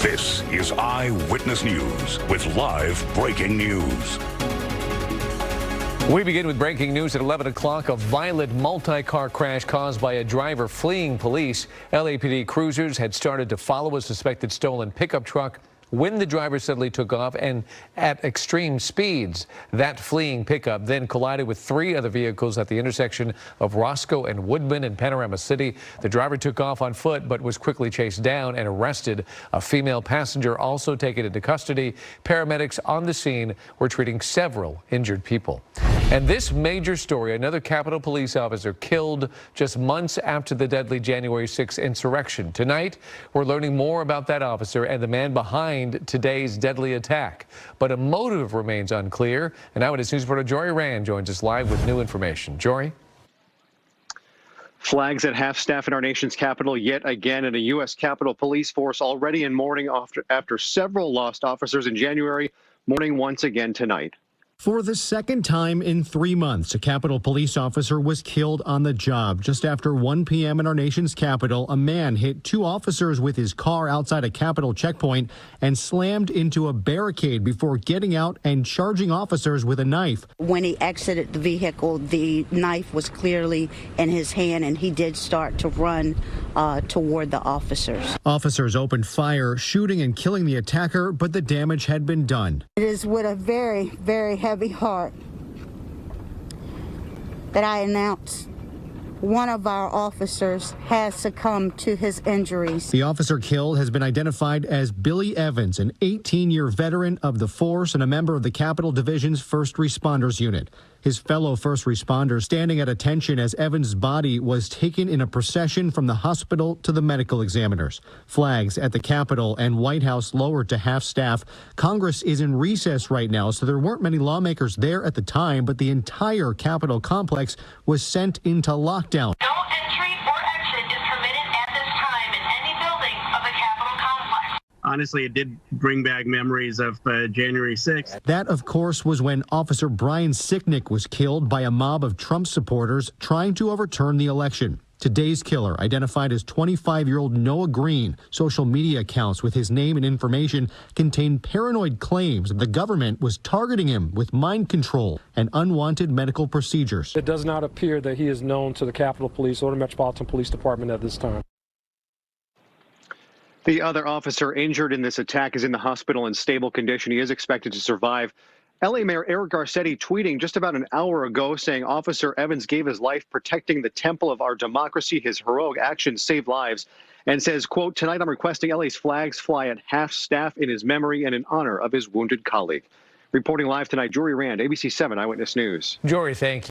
This is Eyewitness News with live breaking news. We begin with breaking news at 11 o'clock. A violent multi-car crash caused by a driver fleeing police. LAPD cruisers had started to follow a suspected stolen pickup truck when the driver suddenly took off and at extreme speeds. That fleeing pickup then collided with 3 other vehicles at the intersection of Roscoe and Woodman in Panorama City. The driver took off on foot but was quickly chased down and arrested. A female passenger also taken into custody. Paramedics on the scene were treating several injured people. And this major story, another Capitol Police officer killed just months after the deadly January 6th insurrection. Tonight, we're learning more about that officer and the man behind today's deadly attack. But a motive remains unclear. And Eyewitness News reporter Jory Rand joins us live with new information. Jory? Flags at half-staff in our nation's capital yet again, and a U.S. Capitol Police force already in mourning after several lost officers in January, mourning once again tonight. For the second time in 3 months, a Capitol Police officer was killed on the job. Just after 1 p.m. in our nation's capital, a man hit 2 officers with his car outside a Capitol checkpoint and slammed into a barricade before getting out and charging officers with a knife. When he exited the vehicle, the knife was clearly in his hand, and he did start to run toward the officers. Officers opened fire, shooting and killing the attacker, but the damage had been done. It is with a very, very heavy heart that I announce one of our officers has succumbed to his injuries. The officer killed has been identified as Billy Evans, an 18-year veteran of the force and a member of the Capitol Division's First Responders Unit. His fellow first responders standing at attention as Evans' body was taken in a procession from the hospital to the medical examiners. Flags at the Capitol and White House lowered to half-staff. Congress is in recess right now, so there weren't many lawmakers there at the time, but the entire Capitol complex was sent into lockdown. No entry or exit is permitted at this time in any building of the Capitol complex. Honestly, it did bring back memories of January 6th. That, of course, was when Officer Brian Sicknick was killed by a mob of Trump supporters trying to overturn the election. Today's killer, identified as 25-year-old Noah Green, social media accounts with his name and information contain paranoid claims that the government was targeting him with mind control and unwanted medical procedures. It does not appear that he is known to the Capitol Police or the Metropolitan Police Department at this time. The other officer injured in this attack is in the hospital in stable condition. He is expected to survive. L.A. Mayor Eric Garcetti tweeting just about an hour ago saying Officer Evans gave his life protecting the temple of our democracy. His heroic actions saved lives, and says, quote, tonight I'm requesting L.A.'s flags fly at half-staff in his memory and in honor of his wounded colleague. Reporting live tonight, Jory Rand, ABC 7 Eyewitness News. Jory, thank you.